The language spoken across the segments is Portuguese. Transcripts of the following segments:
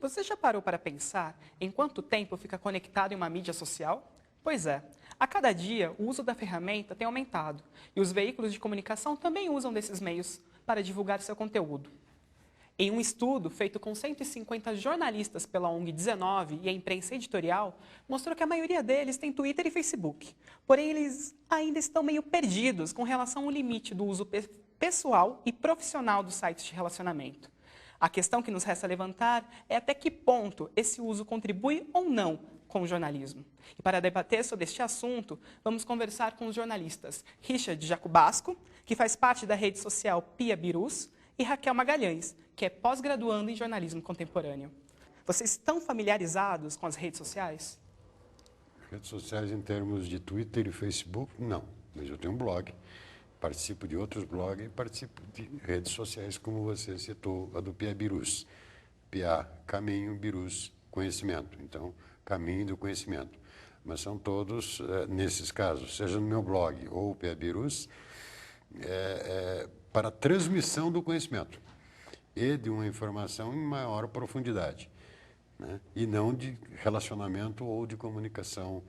Você já parou para pensar em quanto tempo fica conectado em uma mídia social? Pois é, a cada dia o uso da ferramenta tem aumentado e os veículos de comunicação também usam desses meios para divulgar seu conteúdo. Em um estudo feito com 150 jornalistas pela ONG 19 e a imprensa editorial, mostrou que a maioria deles tem Twitter e Facebook. Porém, eles ainda estão meio perdidos com relação ao limite do uso pessoal e profissional dos sites de relacionamento. A questão que nos resta levantar é até que ponto esse uso contribui ou não com o jornalismo. E para debater sobre este assunto, vamos conversar com os jornalistas Richard Jacobasco, que faz parte da rede social Pia Birus, e Raquel Magalhães, que é pós-graduando em jornalismo contemporâneo. Vocês estão familiarizados com as redes sociais? Redes sociais em termos de Twitter e Facebook, não. Mas eu tenho um blog, participo de outros blogs e participo de redes sociais, como você citou, a do Pia Birus. Pia, caminho, Birus, conhecimento. Então, caminho do conhecimento. Mas são todos, nesses casos, seja no meu blog ou o Pia Birus, para transmissão do conhecimento e de uma informação em maior profundidade, né? E não de relacionamento ou de comunicação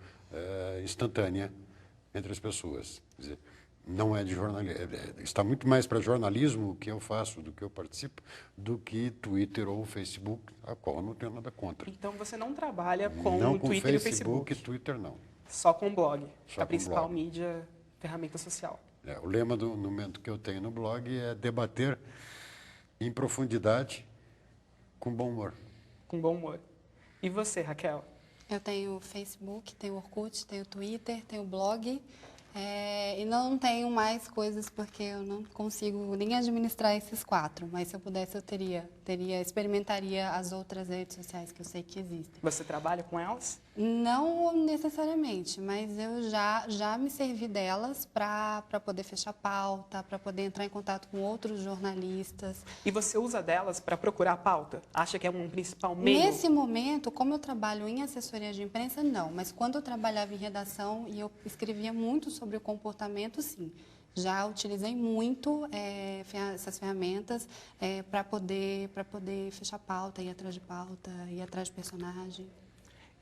instantânea entre as pessoas. Quer dizer, não é de jornalismo, está muito mais para jornalismo o que eu faço, do que eu participo, do que Twitter ou Facebook, a qual eu não tenho nada contra. Então você não trabalha com não o com Twitter Facebook e Facebook? Twitter não. Só com o blog, Só a com principal blog. mídia, ferramenta social. O lema do momento que eu tenho no blog é debater em profundidade com bom humor. Com bom humor. E você, Raquel? Eu tenho Facebook, tenho Orkut, tenho Twitter, tenho blog. E não tenho mais coisas porque eu não consigo nem administrar esses 4. Mas se eu pudesse, eu experimentaria as outras redes sociais que eu sei que existem. Você trabalha com elas? Não necessariamente, mas eu já me servi delas para poder fechar pauta, para poder entrar em contato com outros jornalistas. E você usa delas para procurar pauta? Acha que é um principal meio? Nesse momento, como eu trabalho em assessoria de imprensa, não. Mas quando eu trabalhava em redação e eu escrevia muito sobre o comportamento, sim. Já utilizei muito essas ferramentas para poder fechar pauta, ir atrás de personagem.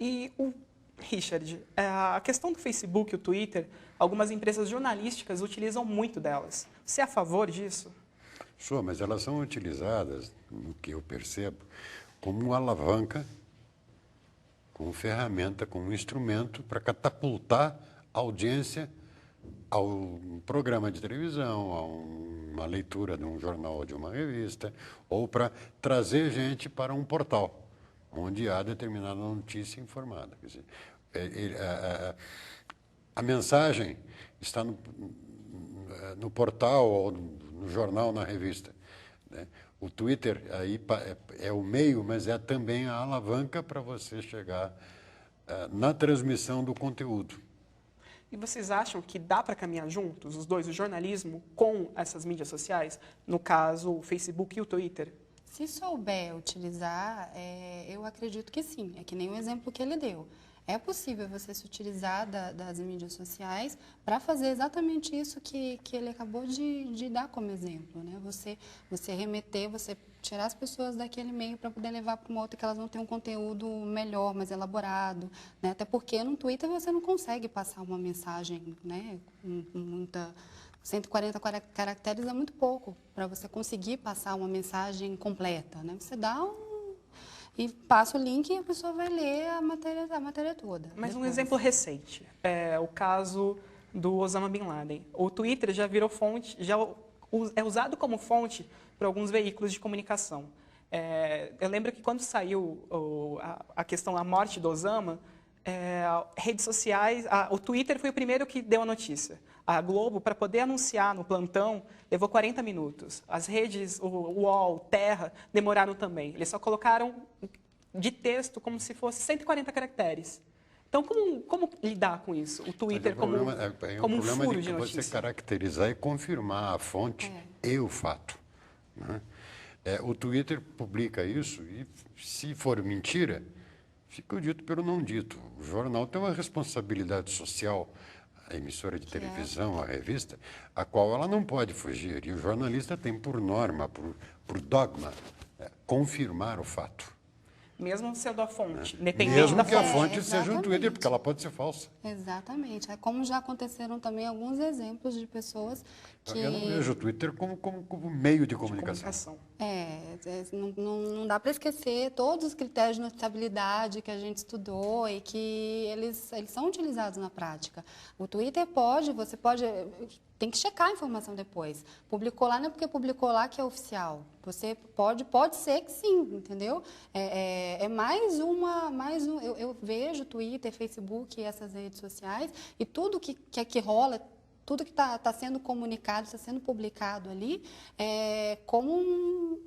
E o Richard, a questão do Facebook e o Twitter, algumas empresas jornalísticas utilizam muito delas. Você é a favor disso? Sou, mas elas são utilizadas, no que eu percebo, como uma alavanca, como ferramenta, como instrumento para catapultar a audiência a um programa de televisão, a uma leitura de um jornal ou de uma revista, ou para trazer gente para um portal onde há determinada notícia informada. Quer dizer, a mensagem está no portal, ou no jornal, na revista, né? O Twitter aí é o meio, mas é também a alavanca para você chegar na transmissão do conteúdo. E vocês acham que dá para caminhar juntos, os dois, o jornalismo com essas mídias sociais? No caso, o Facebook e o Twitter? Se souber utilizar, eu acredito que sim. É que nem o exemplo que ele deu. É possível você se utilizar das mídias sociais para fazer exatamente isso que ele acabou de dar como exemplo, né? Você remeter, você tirar as pessoas daquele meio para poder levar para uma outra que elas vão ter um conteúdo melhor, mais elaborado, né? Até porque no Twitter você não consegue passar uma mensagem, né, com muita... 140 caracteres é muito pouco para você conseguir passar uma mensagem completa, né? Você dá e passa o link e a pessoa vai ler a matéria toda. Mas depois. um exemplo recente, o caso do Osama Bin Laden. O Twitter já virou fonte, já é usado como fonte para alguns veículos de comunicação. Eu lembro que quando saiu a questão da morte do Osama, redes sociais, o Twitter foi o primeiro que deu a notícia. A Globo, para poder anunciar no plantão, levou 40 minutos. As redes, o UOL, Terra, demoraram também. Eles só colocaram de texto como se fosse 140 caracteres. Então, como lidar com isso? O Twitter como um furo de notícia. Você caracterizar e confirmar a fonte e o fato, né? O Twitter publica isso e, se for mentira, fica o dito pelo não dito. O jornal tem uma responsabilidade social, a emissora de televisão, a revista, a qual ela não pode fugir. E o jornalista tem por norma, por dogma, confirmar o fato. Mesmo sendo a fonte, independente Mesmo da que a fonte. fonte seja um exatamente. Twitter, porque ela pode ser falsa. Exatamente. É como já aconteceram também alguns exemplos de pessoas que... Eu não vejo o Twitter como meio de comunicação. Comunicação. Não dá para esquecer todos os critérios de notabilidade que a gente estudou e que eles são utilizados na prática. O Twitter você pode, tem que checar a informação depois. Publicou lá não é porque publicou lá que é oficial. Você pode ser que sim, entendeu? Eu vejo Twitter, Facebook, essas redes sociais e tudo que rola, tudo que está sendo comunicado, está sendo publicado ali, como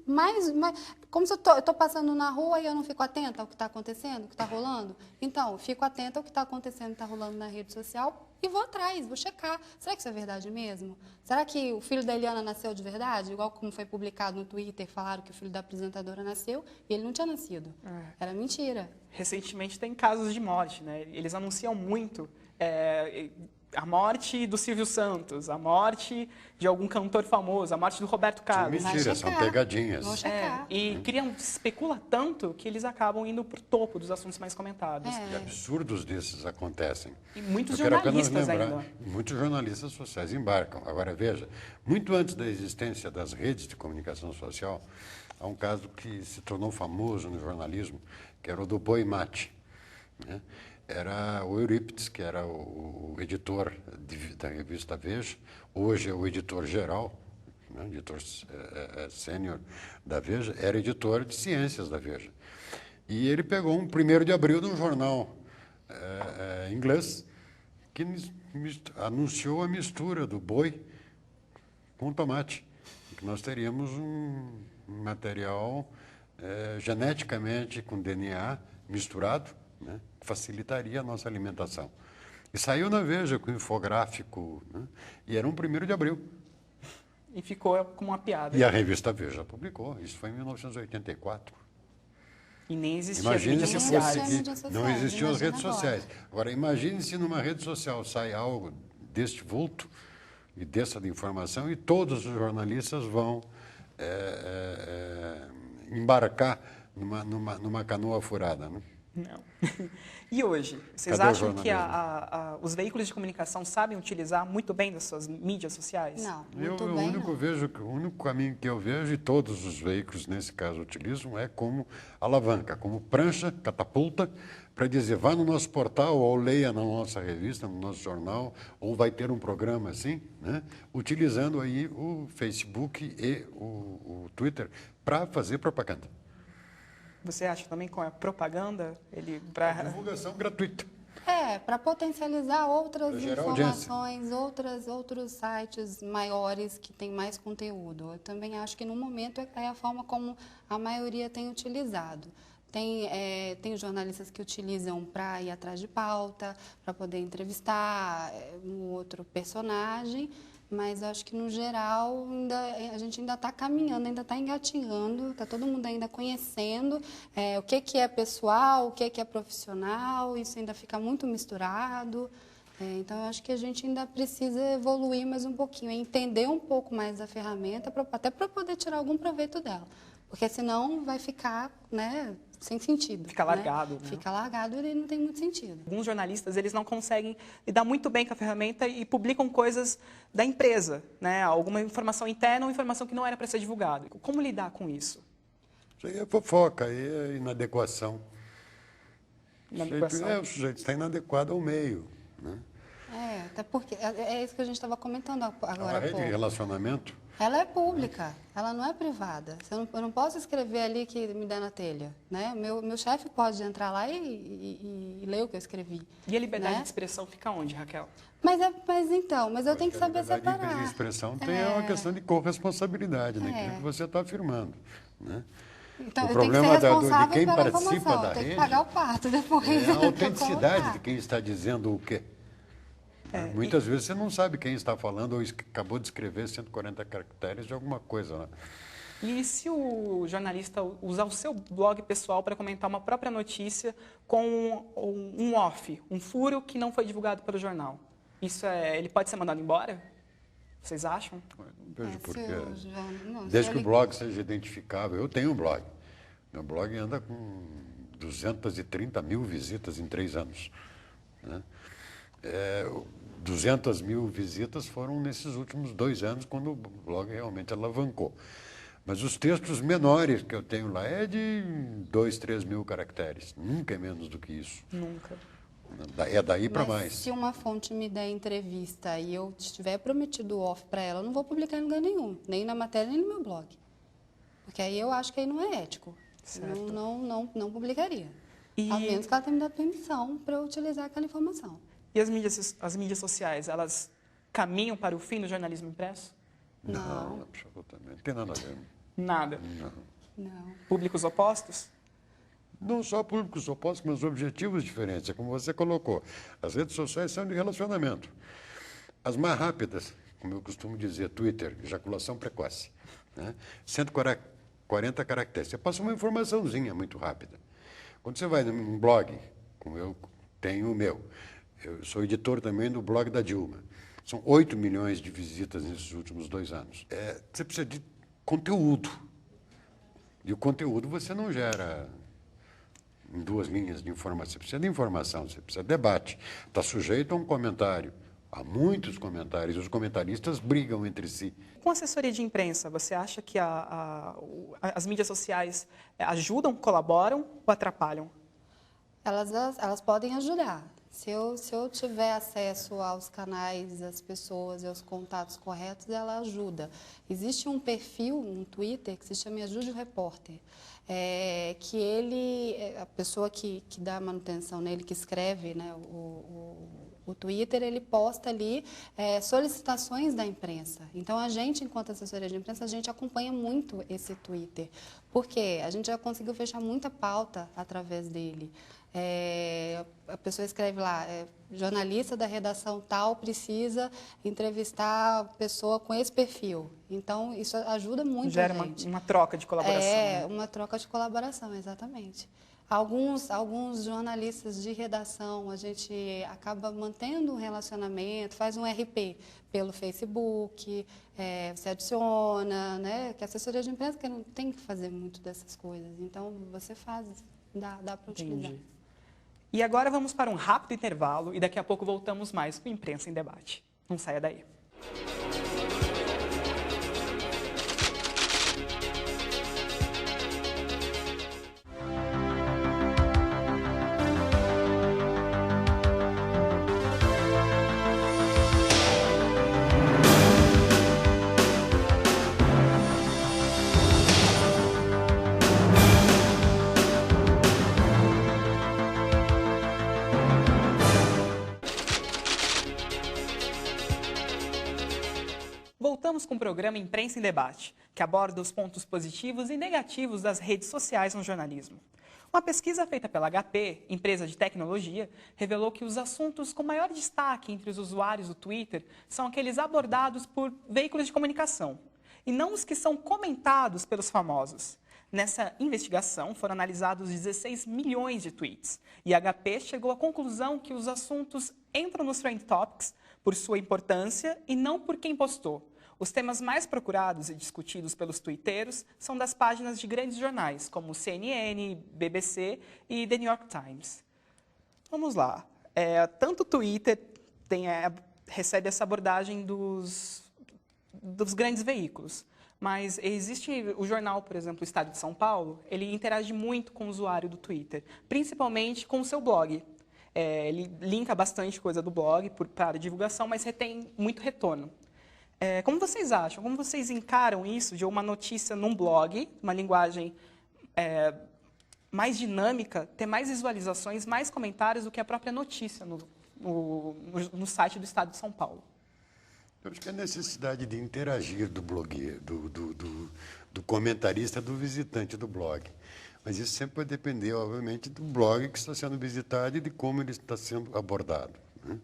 se eu estou passando na rua e eu não fico atenta ao que está acontecendo, ao que está rolando. Então, fico atenta ao que está acontecendo, está rolando na rede social e vou atrás, vou checar. Será que isso é verdade mesmo? Será que o filho da Eliana nasceu de verdade? Igual como foi publicado no Twitter, falaram que o filho da apresentadora nasceu e ele não tinha nascido. Era mentira. Recentemente tem casos de morte, né? Eles anunciam muito a morte do Silvio Santos, a morte de algum cantor famoso, a morte do Roberto Carlos. Mentira, são pegadinhas. Vou checar. E especula tanto que eles acabam indo para o topo dos assuntos mais comentados. E absurdos desses acontecem. E muitos Eu quero apenas jornalistas lembrar, ainda. muitos jornalistas sociais embarcam. Agora, veja, muito antes da existência das redes de comunicação social, há um caso que se tornou famoso no jornalismo, que era o do boi mate, né? Era o Eurípides, que era o editor da revista Veja, hoje é o editor-geral, né? Editor sênior da Veja, era editor de ciências da Veja. E ele pegou um 1º de abril de um jornal inglês que anunciou a mistura do boi com tomate, que nós teríamos um material geneticamente com DNA misturado, né, que facilitaria a nossa alimentação. E saiu na Veja com infográfico, né, e era um 1º de abril. E ficou como uma piada. E a revista Veja publicou, isso foi em 1984. E nem existia Imagine mídias se sociais. fosse mídias que sociais, não existiam as imagina redes agora. sociais. Agora, imagine se numa rede social sai algo deste vulto e dessa de informação e todos os jornalistas vão embarcar numa canoa furada, né? Não. E hoje, vocês Cadê o acham que jornalismo? os veículos de comunicação sabem utilizar muito bem das suas mídias sociais? Não, Eu, muito o bem único não. o único caminho que eu vejo, e todos os veículos, nesse caso, utilizam, é como alavanca, como prancha, catapulta, para dizer, vá no nosso portal, ou leia na nossa revista, no nosso jornal, ou vai ter um programa assim, né? Utilizando aí o Facebook e o Twitter para fazer propaganda. Você acha também com a propaganda? Divulgação gratuita. Para potencializar outras Pra gerar informações, outros sites maiores que têm mais conteúdo. Eu também acho que no momento é a forma como a maioria tem utilizado. Tem jornalistas que utilizam para ir atrás de pauta, para poder entrevistar um outro personagem, mas eu acho que, no geral, a gente ainda está caminhando, ainda está engatinhando, está todo mundo ainda conhecendo o que é pessoal, o que é profissional, isso ainda fica muito misturado. Então, eu acho que a gente ainda precisa evoluir mais um pouquinho, entender um pouco mais da ferramenta, até para poder tirar algum proveito dela. Porque senão vai ficar, né, sem sentido. Fica largado, né? Fica largado e não tem muito sentido. Alguns jornalistas, eles não conseguem lidar muito bem com a ferramenta e publicam coisas da empresa, né? Alguma informação interna ou informação que não era para ser divulgada. Como lidar com isso? Isso aí é fofoca, aí é inadequação. Inadequação. O sujeito está inadequado ao meio, né? Até porque é isso que a gente estava comentando agora A há rede de pouco. relacionamento, Ela é pública, ela não é privada. Eu não posso escrever ali que me dá na telha, né? Meu chefe pode entrar lá e ler o que eu escrevi. E a liberdade né? de expressão fica onde, Raquel? Mas eu tenho que saber a liberdade de separar. expressão tem uma questão de corresponsabilidade naquilo que você está afirmando, né? Então, O eu tenho que ser problema de responsável quem pela participa informação, da eu tenho rede que pagar o pato depois. É a pra autenticidade colocar. de quem está dizendo o quê. Muitas vezes você não sabe quem está falando ou acabou de escrever 140 caracteres de alguma coisa, né? E se o jornalista usar o seu blog pessoal para comentar uma própria notícia com um off, um furo que não foi divulgado pelo jornal? Ele pode ser mandado embora? Vocês acham? Não vejo por quê. Não, Desde se que o ele- blog seja identificável. Eu tenho um blog. Meu blog anda com 230 mil visitas em 3 anos. Né? 200 mil visitas foram nesses últimos 2 anos, quando o blog realmente alavancou. Mas os textos menores que eu tenho lá é de 2, 3 mil caracteres. Nunca é menos do que isso. Nunca. É daí para Mas mais. se uma fonte me der entrevista e eu tiver prometido off para ela, eu não vou publicar em lugar nenhum, nem na matéria, nem no meu blog. Porque aí eu acho que aí não é ético. Certo. Não publicaria. E- A menos que ela tenha me dado permissão para eu utilizar aquela informação. E as mídias sociais, elas caminham para o fim do jornalismo impresso? Não. Absolutamente. Não tem nada a ver. Nada. Não. Públicos opostos? Não só públicos opostos, mas objetivos diferentes. É como você colocou. As redes sociais são de relacionamento. As mais rápidas, como eu costumo dizer, Twitter, ejaculação precoce. Né? 140 caracteres. Você passa uma informaçãozinha muito rápida. Quando você vai num blog, como eu tenho o meu, eu sou editor também do blog da Dilma. São 8 milhões de visitas nesses últimos 2 anos. Você precisa de conteúdo. E o conteúdo você não gera em 2 linhas de informação. Você precisa de informação, você precisa de debate. Está sujeito a um comentário. Há muitos comentários. Os comentaristas brigam entre si. Com assessoria de imprensa, você acha que as mídias sociais ajudam, colaboram ou atrapalham? Elas podem ajudar. Se eu tiver acesso aos canais, às pessoas e aos contatos corretos, ela ajuda. Existe um perfil, um Twitter, que se chama Me Ajude o Repórter, que a pessoa que dá manutenção nele, que escreve, né, o Twitter, ele posta ali solicitações da imprensa. Então, a gente, enquanto assessoria de imprensa, a gente acompanha muito esse Twitter, porque a gente já conseguiu fechar muita pauta através dele. A pessoa escreve lá, jornalista da redação tal precisa entrevistar a pessoa com esse perfil. Então, isso ajuda muito Gera a gente. uma troca de colaboração. Né? Uma troca de colaboração, exatamente. Alguns jornalistas de redação, a gente acaba mantendo um relacionamento, faz um RP pelo Facebook, você adiciona, né? Que a assessoria de imprensa que não tem que fazer muito dessas coisas. Então, você faz, dá para utilizar. Entendi. E agora vamos para um rápido intervalo e daqui a pouco voltamos mais com Imprensa em Debate. Não saia daí. Voltamos com o programa Imprensa em Debate, que aborda os pontos positivos e negativos das redes sociais no jornalismo. Uma pesquisa feita pela HP, empresa de tecnologia, revelou que os assuntos com maior destaque entre os usuários do Twitter são aqueles abordados por veículos de comunicação, e não os que são comentados pelos famosos. Nessa investigação, foram analisados 16 milhões de tweets, e a HP chegou à conclusão que os assuntos entram nos Trend Topics por sua importância e não por quem postou. Os temas mais procurados e discutidos pelos tuiteiros são das páginas de grandes jornais, como CNN, BBC e The New York Times. Vamos lá. Tanto o Twitter recebe essa abordagem dos grandes veículos, mas existe o jornal, por exemplo, o Estado de São Paulo, ele interage muito com o usuário do Twitter, principalmente com o seu blog. Ele linka bastante coisa do blog para divulgação, mas retém muito retorno. Como vocês acham? Como vocês encaram isso de uma notícia num blog, uma linguagem mais dinâmica, ter mais visualizações, mais comentários do que a própria notícia no site do Estado de São Paulo? Eu acho que a necessidade de interagir do blogueiro, do comentarista, do visitante do blog. Mas isso sempre vai depender, obviamente, do blog que está sendo visitado e de como ele está sendo abordado. Né?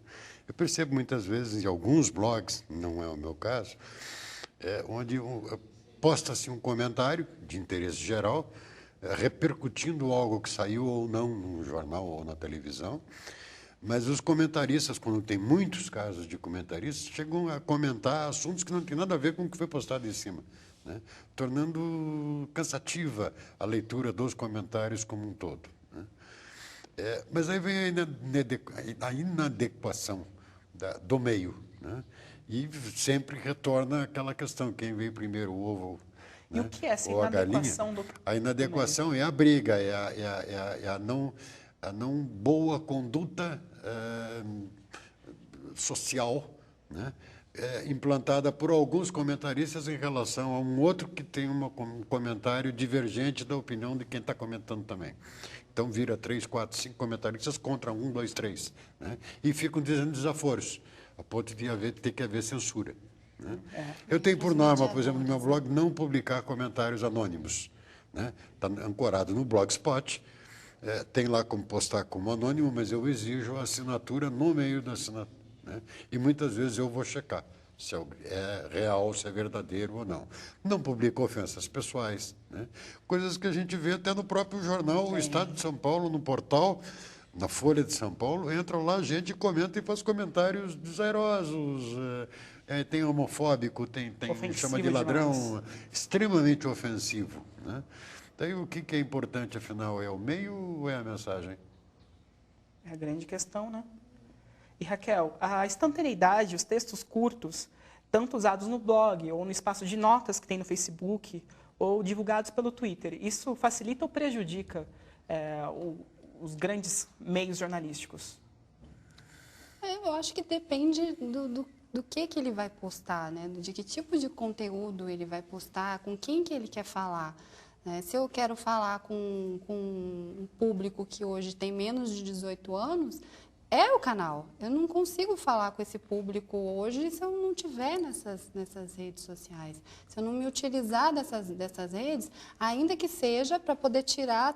Eu percebo muitas vezes em alguns blogs, não é o meu caso, onde posta-se um comentário de interesse geral, repercutindo algo que saiu ou não no jornal ou na televisão, mas os comentaristas, quando tem muitos casos de comentaristas, chegam a comentar assuntos que não têm nada a ver com o que foi postado em cima, né? Tornando cansativa a leitura dos comentários como um todo. Né? Mas aí vem a inadequação do meio, né? E sempre retorna aquela questão, quem veio primeiro, o ovo, E né? o que é essa Ou a galinha? inadequação do A inadequação é a briga, a não boa conduta social, né? Implantada por alguns comentaristas em relação a um outro que tem um comentário divergente da opinião de quem está comentando também. Então vira 3, 4, 5 comentaristas contra 1, 2, 3, né? E ficam dizendo desaforos, a ponto de ter que haver censura, né? Eu tenho por norma, por exemplo, no meu blog, não publicar comentários anônimos, né? Está ancorado no Blogspot, tem lá como postar como anônimo, mas eu exijo a assinatura no meio da assinatura, né? E muitas vezes eu vou checar se é real, se é verdadeiro ou não. Não publico ofensas pessoais, né? Coisas que a gente vê até no próprio jornal, o Estado de São Paulo, no portal, na Folha de São Paulo, entram lá, gente comenta e faz comentários desairosos, tem homofóbico, tem chama de ladrão, demais. extremamente ofensivo, né? Daí o que é importante, afinal, é o meio ou é a mensagem? É a grande questão, né? E, Raquel, a instantaneidade, os textos curtos, tanto usados no blog ou no espaço de notas que tem no Facebook ou divulgados pelo Twitter, isso facilita ou prejudica os grandes meios jornalísticos? Eu acho que depende do que ele vai postar, né? De que tipo de conteúdo ele vai postar, com quem que ele quer falar. Se eu quero falar com um público que hoje tem menos de 18 anos, é o canal. Eu não consigo falar com esse público hoje se eu não tiver nessas redes sociais. Se eu não me utilizar dessas redes, ainda que seja para poder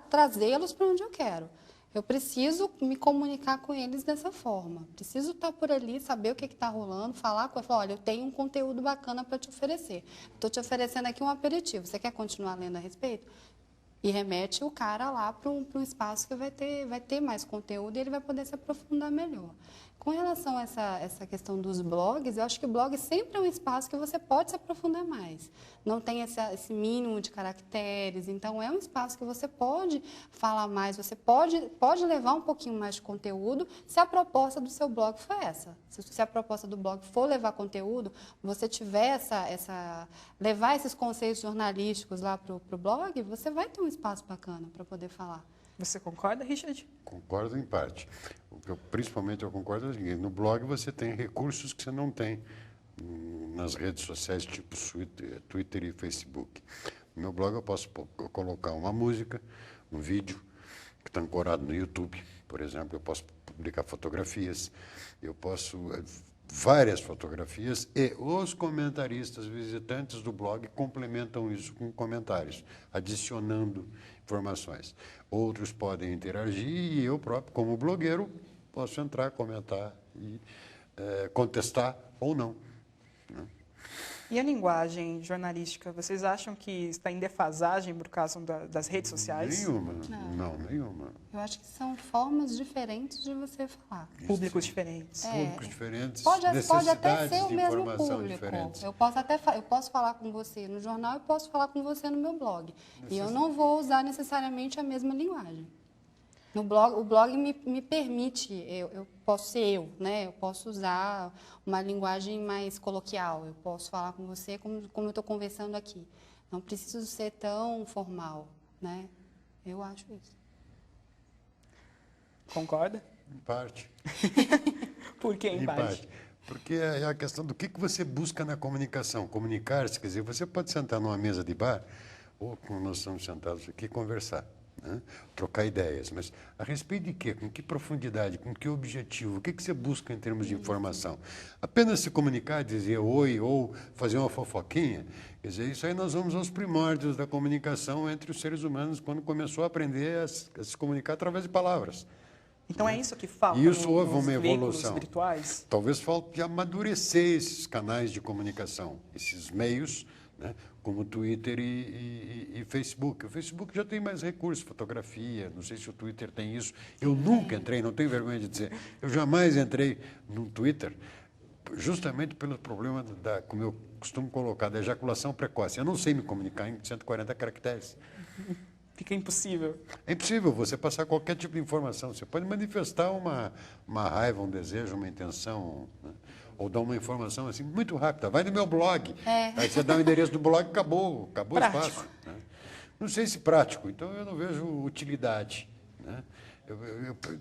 trazê-los para onde eu quero. Eu preciso me comunicar com eles dessa forma. Preciso estar por ali, saber o que está rolando, falar com eles. Olha, eu tenho um conteúdo bacana para te oferecer. Estou te oferecendo aqui um aperitivo. Você quer continuar lendo a respeito? E remete o cara lá para um espaço que vai ter mais conteúdo e ele vai poder se aprofundar melhor. Com relação a essa questão dos blogs, eu acho que o blog sempre é um espaço que você pode se aprofundar mais. Não tem esse mínimo de caracteres, então é um espaço que você pode falar mais, você pode levar um pouquinho mais de conteúdo se a proposta do seu blog for essa. Se a proposta do blog for levar conteúdo, você tiver levar esses conceitos jornalísticos lá para o blog, você vai ter um espaço bacana para poder falar. Você concorda, Richard? Concordo em parte. Principalmente eu concordo é que no blog você tem recursos que você não tem nas redes sociais, tipo Twitter e Facebook. No meu blog eu posso colocar uma música, um vídeo que está ancorado no YouTube, por exemplo. Eu posso publicar fotografias, várias fotografias, e os comentaristas visitantes do blog complementam isso com comentários, adicionando informações. Outros podem interagir e eu próprio, como blogueiro, posso entrar, comentar e contestar ou não, né? E a linguagem jornalística, vocês acham que está em defasagem por causa das redes sociais? Nenhuma, não, nenhuma. Eu acho que são formas diferentes de você falar. Públicos diferentes. Públicos diferentes, Pode até necessidades ser o de mesmo informação público. diferentes. Eu posso falar com você no jornal, eu posso falar com você no meu blog. E eu não vou usar necessariamente a mesma linguagem. No blog, o blog me permite, eu posso ser eu, né? Eu posso usar uma linguagem mais coloquial. Eu posso falar com você como eu estou conversando aqui. Não preciso ser tão formal, né? Eu acho isso. Concorda? Em parte. Por que em parte? Porque é a questão do que você busca na comunicação. Comunicar-se, quer dizer, você pode sentar numa mesa de bar, ou como nós estamos sentados aqui, conversar, né? Trocar ideias, mas a respeito de quê? Com que profundidade? Com que objetivo? O que você busca em termos de informação? Apenas se comunicar, dizer oi ou fazer uma fofoquinha, quer dizer, isso aí nós vamos aos primórdios da comunicação entre os seres humanos, quando começou a aprender a se comunicar através de palavras. Então é isso que falta Isso houve nos uma veículos evolução. virtuais? Talvez falte amadurecer esses canais de comunicação, esses meios, né, como o Twitter e Facebook. O Facebook já tem mais recursos, fotografia, não sei se o Twitter tem isso. Eu nunca entrei, não tenho vergonha de dizer, eu jamais entrei no Twitter, justamente pelo problema como eu costumo colocar, da ejaculação precoce. Eu não sei me comunicar em 140 caracteres. Fica impossível. É impossível você passar qualquer tipo de informação. Você pode manifestar uma raiva, um desejo, uma intenção, né? Ou dar uma informação assim muito rápida. Vai no meu blog. Aí você dá o endereço do blog, acabou o Prático. espaço. Né? Não sei se prático, então eu não vejo utilidade. Né? Eu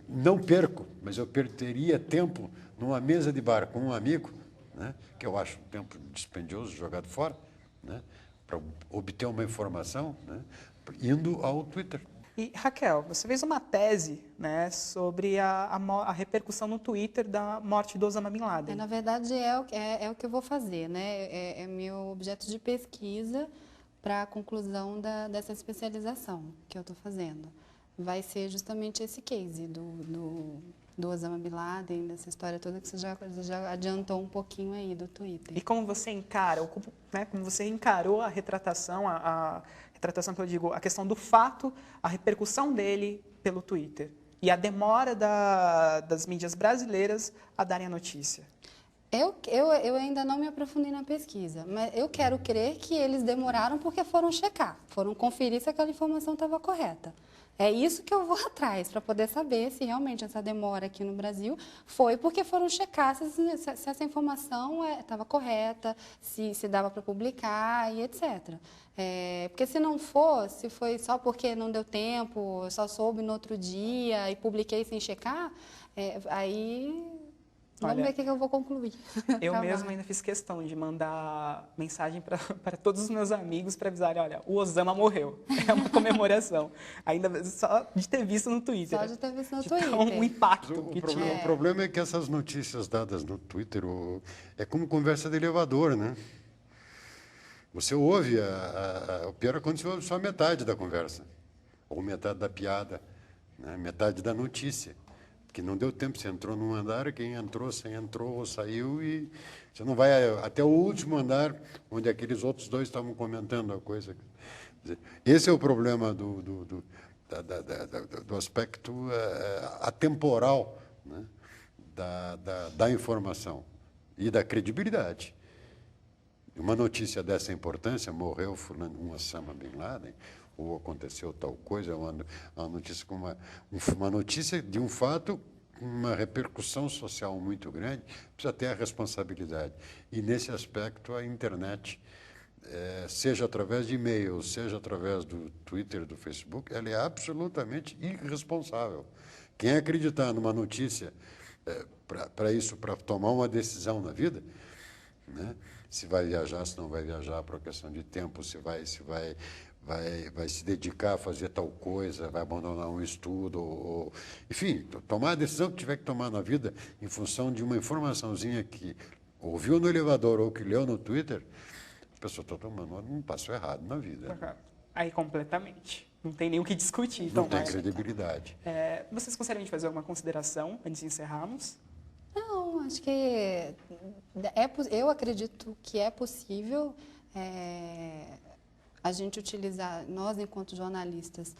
não perco, mas eu perderia tempo numa mesa de bar com um amigo, né? Que eu acho um tempo dispendioso, jogado fora, né? Para obter uma informação, né? Indo ao Twitter. E, Raquel, você fez uma tese, né, sobre a repercussão no Twitter da morte do Osama Bin Laden. Na verdade, é o que eu vou fazer, né? É meu objeto de pesquisa para a conclusão dessa especialização que eu estou fazendo. Vai ser justamente esse case do Osama Bin Laden, dessa história toda que você já adiantou um pouquinho aí do Twitter. E como você encara, né, como você encarou a retratação, a retratação que eu digo, a questão do fato, a repercussão dele pelo Twitter e a demora das mídias brasileiras a darem a notícia? Eu ainda não me aprofundei na pesquisa, mas eu quero crer que eles demoraram porque foram checar, foram conferir se aquela informação estava correta. É isso que eu vou atrás, para poder saber se realmente essa demora aqui no Brasil foi porque foram checar se essa informação estava correta, se dava para publicar e etc. Porque se não for, se foi só porque não deu tempo, eu só soube no outro dia e publiquei sem checar, aí... Vamos ver o que eu vou concluir. Eu mesmo ainda fiz questão de mandar mensagem para todos os meus amigos para avisarem, olha, o Osama morreu. É uma comemoração. Ainda só de ter visto no Twitter. Só de ter visto no Twitter. Twitter. Um impacto que tinha. O problema é que essas notícias dadas no Twitter é como conversa de elevador, né? Você ouve, o pior é quando você ouve só metade da conversa, ou metade da piada, né? Metade da notícia. Que não deu tempo, você entrou num andar, quem entrou, você entrou ou saiu e você não vai até o último andar, onde aqueles outros dois estavam comentando a coisa. Esse é o problema do aspecto atemporal, né? da informação e da credibilidade. Uma notícia dessa importância, morreu fulano, um Osama Bin Laden, ou aconteceu tal coisa, uma notícia como uma notícia de um fato, uma repercussão social muito grande, precisa ter a responsabilidade. E, nesse aspecto, a internet, seja através de e-mail, seja através do Twitter, do Facebook, ela é absolutamente irresponsável. Quem acreditar numa notícia para tomar uma decisão na vida, né? Se vai viajar, se não vai viajar, por questão de tempo, se vai se dedicar a fazer tal coisa, vai abandonar um estudo, enfim, tomar a decisão que tiver que tomar na vida em função de uma informaçãozinha que ouviu no elevador ou que leu no Twitter, a pessoa está tomando um passo errado na vida. Aí, completamente. Não tem nem o que discutir. Não tem credibilidade. Vocês gostariam de fazer alguma consideração antes de encerrarmos? Não, acho que eu acredito que é possível a gente utilizar, nós enquanto jornalistas,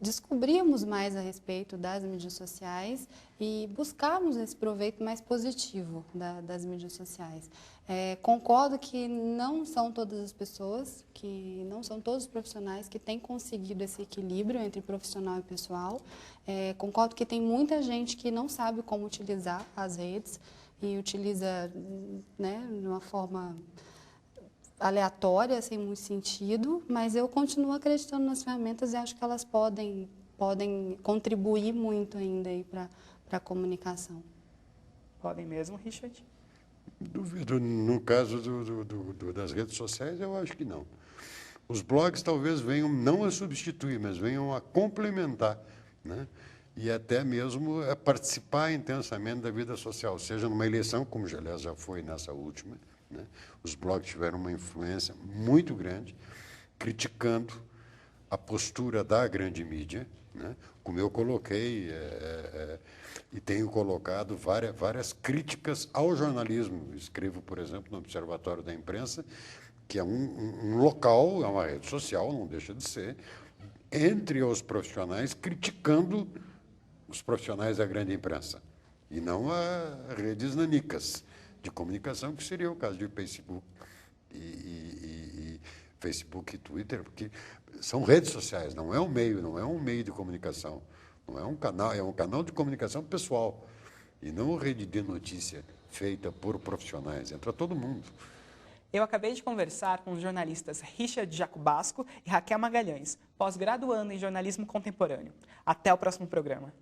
descobrirmos mais a respeito das mídias sociais e buscarmos esse proveito mais positivo das mídias sociais. Concordo que não são todas as pessoas, que não são todos os profissionais que têm conseguido esse equilíbrio entre profissional e pessoal. Concordo que tem muita gente que não sabe como utilizar as redes e utiliza, né, de uma forma aleatória, sem muito sentido, mas eu continuo acreditando nas ferramentas e acho que elas podem contribuir muito ainda para a comunicação. Podem mesmo, Richard? Duvido. No caso das redes sociais, eu acho que não. Os blogs talvez venham não a substituir, mas venham a complementar, né? E até mesmo a participar intensamente da vida social, seja numa eleição, como aliás já foi nessa última, né? Os blogs tiveram uma influência muito grande, criticando a postura da grande mídia, né? Como eu coloquei e tenho colocado várias críticas ao jornalismo. Escrevo, por exemplo, no Observatório da Imprensa, que é um local, é uma rede social, não deixa de ser, entre os profissionais, criticando os profissionais da grande imprensa, e não a redes nanicas de comunicação, que seria o caso de Facebook e Facebook e Twitter, porque são redes sociais, não é um meio de comunicação. Não é um canal de comunicação pessoal. E não rede de notícia feita por profissionais. Entra todo mundo. Eu acabei de conversar com os jornalistas Richard Jacobasco e Raquel Magalhães, pós-graduando em jornalismo contemporâneo. Até o próximo programa.